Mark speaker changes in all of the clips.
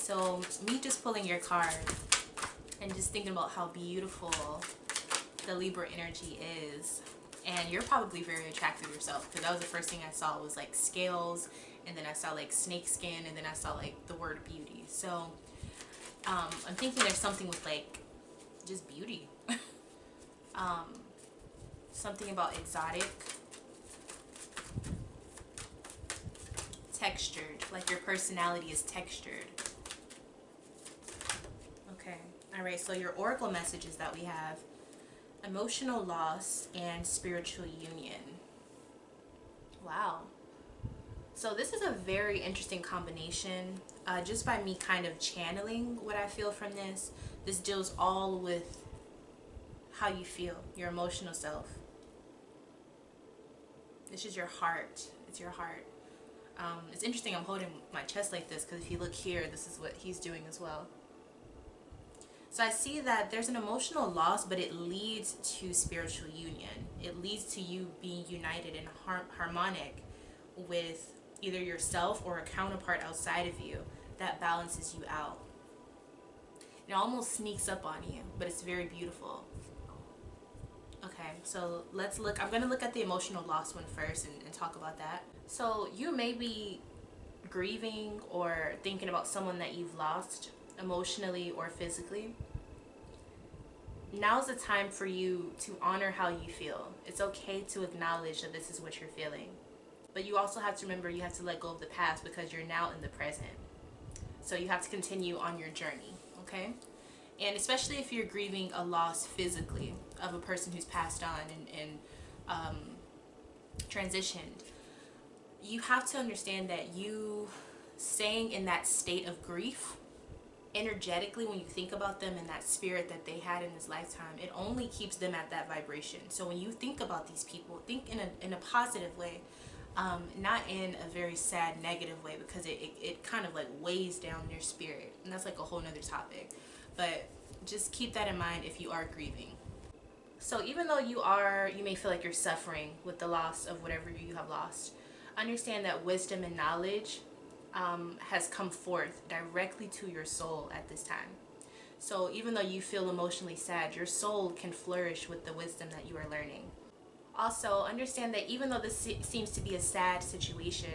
Speaker 1: so me just pulling your card and just thinking about how beautiful the Libra energy is, and you're probably very attractive yourself, because that was the first thing I saw was like scales, and then I saw like snake skin, and then I saw like the word beauty. So I'm thinking there's something with like just beauty. Something about exotic, textured, like your personality is textured. Okay, all right, so your oracle messages that we have: emotional loss and spiritual union. Wow. So this is a very interesting combination. Just by me kind of channeling what I feel from this deals all with how you feel, your emotional self. This is your heart. It's your heart. It's interesting I'm holding my chest like this, because if you look here, this is what he's doing as well. So I see that there's an emotional loss, but it leads to spiritual union. It leads to you being united and harmonic with either yourself or a counterpart outside of you that balances you out. It almost sneaks up on you, but it's very beautiful. Okay, so let's look. I'm going to look at the emotional loss one first and talk about that. So you may be grieving or thinking about someone that you've lost emotionally or physically. Now's the time for you to honor how you feel. It's okay to acknowledge that this is what you're feeling. But you also have to remember you have to let go of the past, because you're now in the present. So you have to continue on your journey, okay? And especially if you're grieving a loss physically of a person who's passed on and transitioned, you have to understand that you staying in that state of grief, energetically, when you think about them and that spirit that they had in this lifetime, it only keeps them at that vibration. So when you think about these people, think in a positive way, not in a very sad negative way, because it kind of like weighs down your spirit, and that's like a whole nother topic. But just keep that in mind if you are grieving. So even though you may feel like you're suffering with the loss of whatever you have lost, understand that wisdom and knowledge has come forth directly to your soul at this time. So even though you feel emotionally sad, your soul can flourish with the wisdom that you are learning. Also, understand that even though this seems to be a sad situation,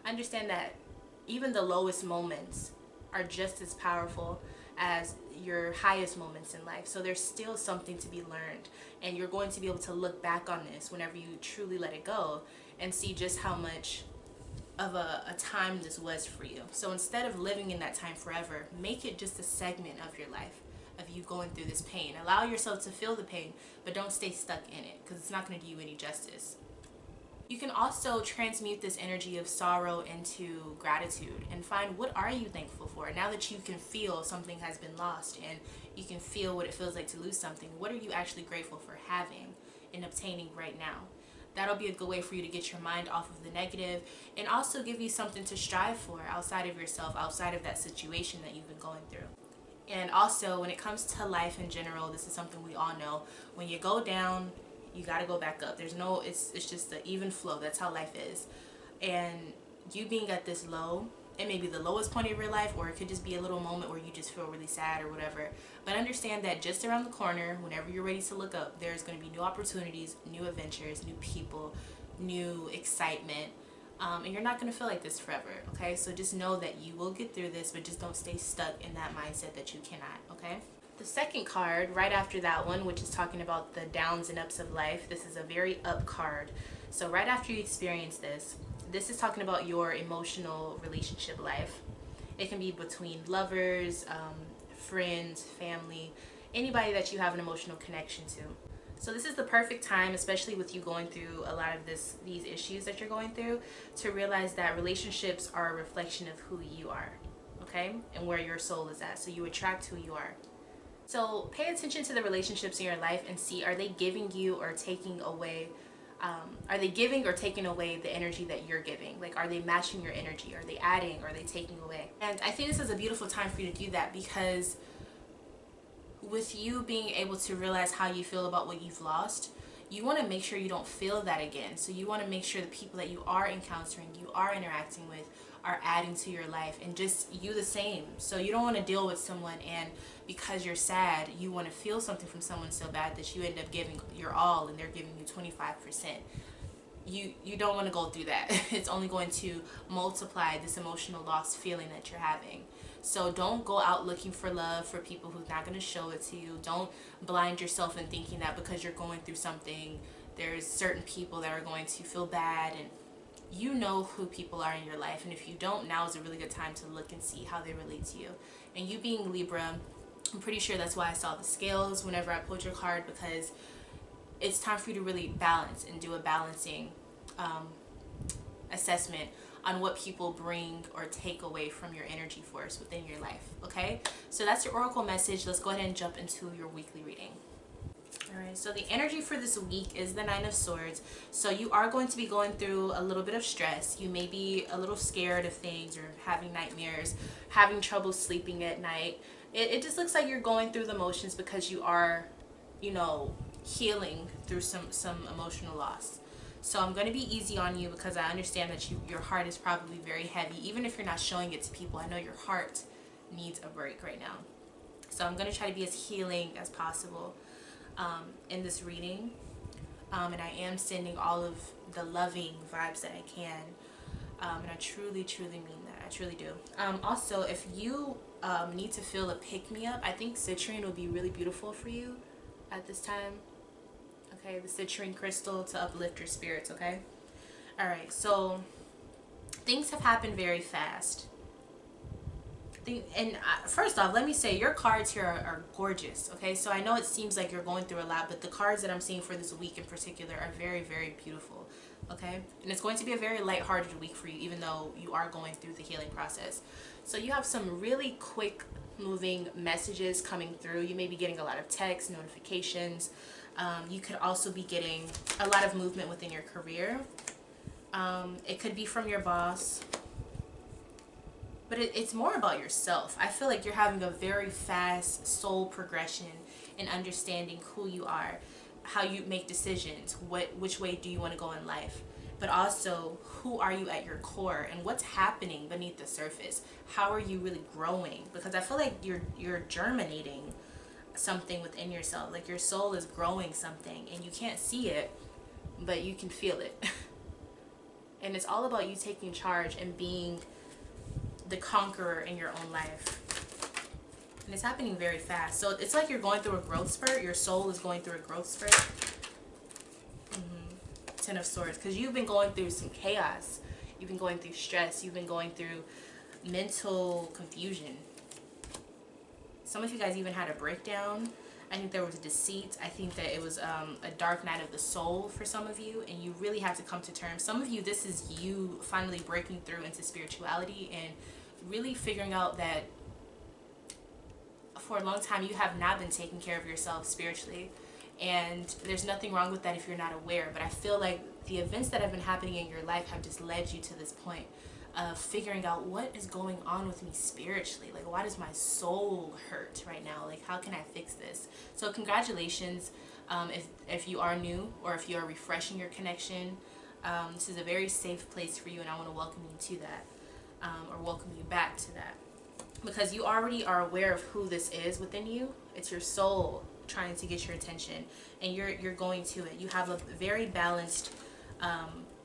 Speaker 1: understand that even the lowest moments are just as powerful as your highest moments in life. So there's still something to be learned, and you're going to be able to look back on this whenever you truly let it go and see just how much of a time this was for you. So instead of living in that time forever, make it just a segment of your life, of you going through this pain. Allow yourself to feel the pain, but don't stay stuck in it, because it's not going to do you any justice. You can also transmute this energy of sorrow into gratitude and find, what are you thankful for? Now that you can feel something has been lost and you can feel what it feels like to lose something, what are you actually grateful for having and obtaining right now? That'll be a good way for you to get your mind off of the negative, and also give you something to strive for outside of yourself, outside of that situation that you've been going through. And also, when it comes to life in general, this is something we all know. When you go down, you got to go back up. There's no, it's just an even flow. That's how life is. And you being at this low, it may be the lowest point of your life, or it could just be a little moment where you just feel really sad or whatever. But understand that just around the corner, whenever you're ready to look up, there's going to be new opportunities, new adventures, new people, new excitement. And you're not going to feel like this forever, okay? So just know that you will get through this, but just don't stay stuck in that mindset that you cannot, okay? The second card, right after that one, which is talking about the downs and ups of life, this is a very up card. So right after you experience this, this is talking about your emotional relationship life. It can be between lovers, friends, family, anybody that you have an emotional connection to. So this is the perfect time, especially with you going through a lot of these issues that you're going through, to realize that relationships are a reflection of who you are, okay? And where your soul is at. So you attract who you are. So pay attention to the relationships in your life and see, are they giving you or taking away, are they giving or taking away the energy that you're giving? Like, are they matching your energy? Are they adding? Or are they taking away? And I think this is a beautiful time for you to do that, because with you being able to realize how you feel about what you've lost, you want to make sure you don't feel that again. So you want to make sure the people that you are encountering, you are interacting with, are adding to your life, and just you the same. So you don't want to deal with someone and because you're sad, you want to feel something from someone so bad that you end up giving your all and they're giving you 25%. You don't want to go through that. It's only going to multiply this emotional loss feeling that you're having. So don't go out looking for love for people who's not going to show it to you. Don't blind yourself in thinking that because you're going through something, there's certain people that are going to feel bad. And you know who people are in your life. And if you don't, now is a really good time to look and see how they relate to you. And you being Libra, I'm pretty sure that's why I saw the scales whenever I pulled your card, because it's time for you to really balance and do a balancing assessment on what people bring or take away from your energy force within your life. Okay, so that's your oracle message. Let's go ahead and jump into your weekly reading. All right, so the energy for this week is the Nine of Swords. So you are going to be going through a little bit of stress. You may be a little scared of things or having nightmares, having trouble sleeping at night. It just looks like you're going through the motions because you are, you know, healing through some emotional loss. So I'm going to be easy on you because I understand that your heart is probably very heavy. Even if you're not showing it to people, I know your heart needs a break right now. So I'm going to try to be as healing as possible in this reading. And I am sending all of the loving vibes that I can. And I truly, truly mean that. I truly do. Also, if you need to feel a pick-me-up, I think citrine would be really beautiful for you at this time. Okay, the citrine crystal to uplift your spirits, okay? All right, so things have happened very fast. First off, let me say your cards here are gorgeous, okay? So I know it seems like you're going through a lot, but the cards that I'm seeing for this week in particular are very, very beautiful, okay? And it's going to be a very lighthearted week for you, even though you are going through the healing process. So you have some really quick moving messages coming through. You may be getting a lot of texts, notifications. You could also be getting a lot of movement within your career. It could be from your boss. But it's more about yourself. I feel like you're having a very fast soul progression in understanding who you are, how you make decisions, which way do you want to go in life. But also, who are you at your core and what's happening beneath the surface? How are you really growing? Because I feel like you're germinating something within yourself. Like your soul is growing something and you can't see it, but you can feel it. And it's all about you taking charge and being the conqueror in your own life. And it's happening very fast. So it's like you're going through a growth spurt. Your soul is going through a growth spurt. Ten of Swords. Because you've been going through some chaos. You've been going through stress. You've been going through mental confusion. Some of you guys even had a breakdown. I think there was deceit. I think that it was a dark night of the soul for some of you. And you really have to come to terms. Some of you, this is you finally breaking through into spirituality and really figuring out that for a long time you have not been taking care of yourself spiritually, and there's nothing wrong with that if you're not aware. But I feel like the events that have been happening in your life have just led you to this point of figuring out what is going on with me spiritually. Like, why does my soul hurt right now? Like, how can I fix this? So congratulations if you are new or if you are refreshing your connection. This is a very safe place for you, and I want to welcome you to that. Or welcome you back to that, because you already are aware of who this is within you. It's your soul trying to get your attention, and you're going to it. You have a very balanced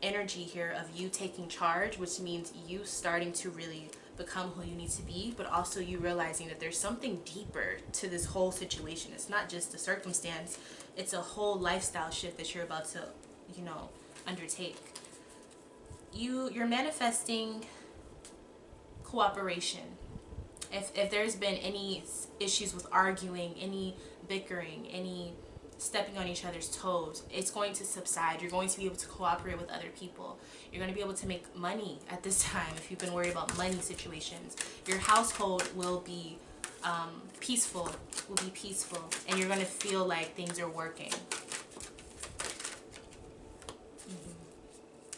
Speaker 1: energy here of you taking charge, which means you starting to really become who you need to be, but also you realizing that there's something deeper to this whole situation. It's not just a circumstance, it's a whole lifestyle shift that you're about to, you know, undertake. You're manifesting cooperation. If there's been any issues with arguing, any bickering, any stepping on each other's toes, it's going to subside. You're going to be able to cooperate with other people. You're going to be able to make money at this time if you've been worried about money situations. Your household will be peaceful, and you're going to feel like things are working.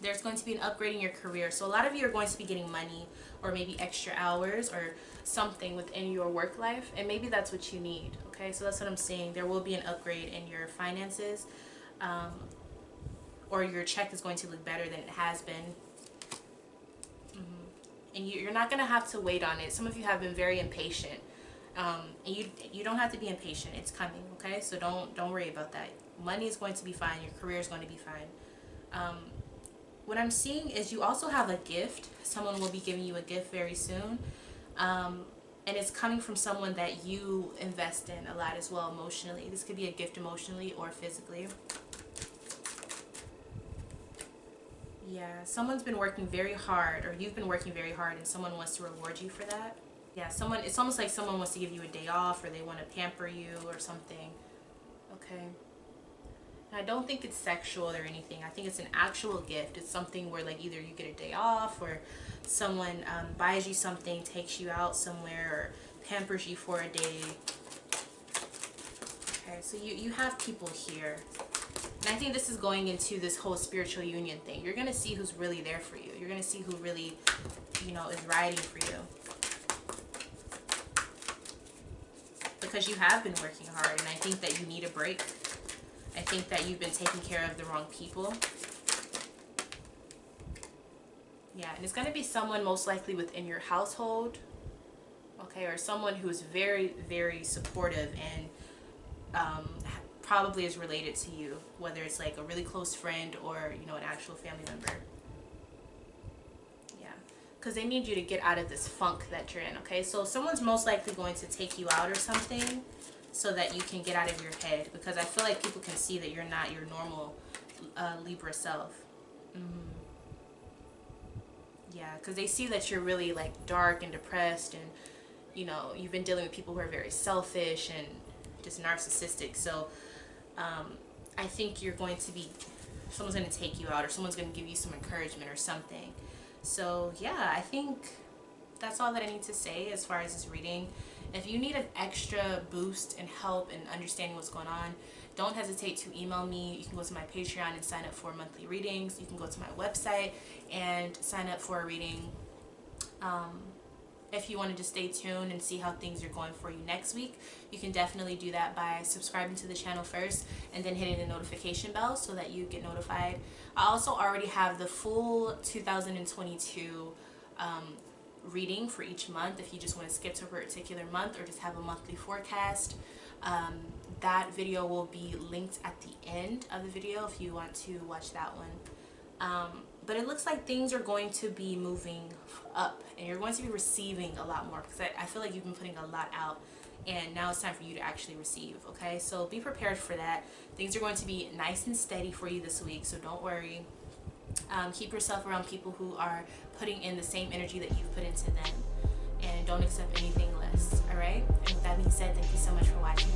Speaker 1: There's going to be an upgrade in your career. So a lot of you are going to be getting money or maybe extra hours or something within your work life. And maybe that's what you need. Okay, so that's what I'm saying. There will be an upgrade in your finances. or your check is going to look better than it has been. And you're not going to have to wait on it. Some of you have been very impatient. And you don't have to be impatient. It's coming, okay? So don't worry about that. Money is going to be fine. Your career is going to be fine. What I'm seeing is you also have a gift. Someone will be giving you a gift very soon. And it's coming from someone that you invest in a lot as well emotionally. This could be a gift emotionally or physically. Yeah, someone's been working very hard, or you've been working very hard, and someone wants to reward you for that. Yeah, it's almost like someone wants to give you a day off, or they want to pamper you or something. Okay. And I don't think it's sexual or anything. I think it's an actual gift. It's something where like either you get a day off, or someone buys you something, takes you out somewhere, or pampers you for a day. Okay, so you have people here. And I think this is going into this whole spiritual union thing. You're going to see who's really there for you. You're going to see who really, you know, is riding for you. Because you have been working hard, and I think that you need a break. I think that you've been taking care of the wrong people. Yeah, and it's going to be someone most likely within your household. Okay, or someone who's very, very supportive and probably is related to you, whether it's like a really close friend or, you know, an actual family member. Yeah, because they need you to get out of this funk that you're in. Okay, so someone's most likely going to take you out or something so that you can get out of your head, because I feel like people can see that you're not your normal Libra self. Yeah, because they see that you're really like dark and depressed, and you know, you've been dealing with people who are very selfish and just narcissistic. So I think you're going to be, someone's going to take you out, or someone's going to give you some encouragement or something. So yeah, I think that's all that I need to say as far as this reading. If you need an extra boost and help in understanding what's going on, don't hesitate to email me. You can go to my Patreon and sign up for monthly readings. You can go to my website and sign up for a reading. If you want to just stay tuned and see how things are going for you next week, you can definitely do that by subscribing to the channel first and then hitting the notification bell so that you get notified. I also already have the full 2022 reading for each month if you just want to skip to a particular month or just have a monthly forecast. That video will be linked at the end of the video if you want to watch that one. But it looks like things are going to be moving up, and you're going to be receiving a lot more, because I feel like you've been putting a lot out, and now it's time for you to actually receive. Okay, so be prepared for that. Things are going to be nice and steady for you this week, so don't worry. Keep yourself around people who are putting in the same energy that you've put into them, and don't accept anything less. All right, and with that being said, thank you so much for watching.